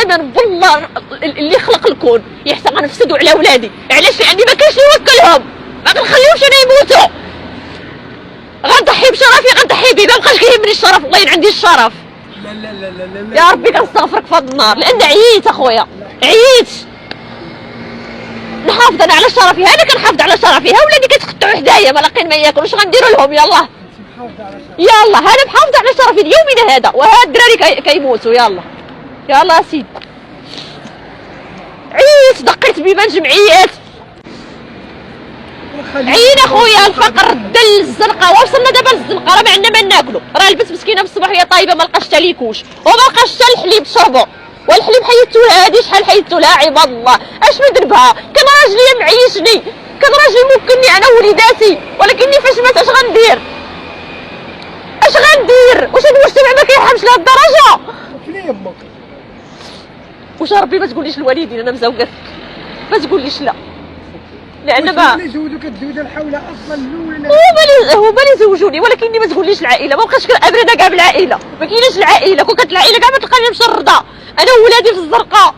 قسما بالله اللي خلق الكون يحسن غنفسدوا على ولادي. علاش؟ لاني ما كاينش اللي يوكلهم، ما غنخليهمش انا يموتوا. غنضحي بشرفي، غنضحي به، ما بقاش كيهمني الشرف، والله عندي الشرف. لا لا لا لا لا يا ربي كنستغفرك في هذا النهار، لان عييت اخويا، عييت. نحافظ انا على شرفي، انا كنحافظ على شرفي. ها ولادي كيتقطعوا حدايا ما لاقين ما ياكلوش، غنديروا لهم؟ يلا يلا، انا محافظه على شرفي ليومنا هذا، وهاد الدراري كيموتوا. يلا يلا سيدي. عييت، دقيت بيبان جمعيات، عيينا خويا. الفقر دل الزنقه، وصلنا دابا للزنقه، راه ما عندنا ما ناكلو. راه البنت مسكينه في الصباح وهي طايبه ما لقاش حتى ليكوش، وما لقاش حتى الحليب تشربو، والحليب حيدتو لها. هادي شحال حيدتو لها عباد الله. اش من ذنبها؟ كان راجلي معيشني، كان راجلي موكلني انا ووليداتي، ولكني فاش مات اش غندير؟ اش غندير؟ واش هاد المجتمع ما كيرحمش لهاد الدرجه؟ كلي يمك. واش ربي ما تقوليش الوالدين انا مزوقه، ما تقوليش لا، لان ما اللي زوجوك الزوجه الحوله اصلا الاولى هما اللي زوجوني، ولكني ما تقوليش العائله، ما بقاش ابدا كاع بالعائله، ما كايناش العائله. كون كانت العائله كاع ما تلقاني مشرده انا وولادي في الزرقاء.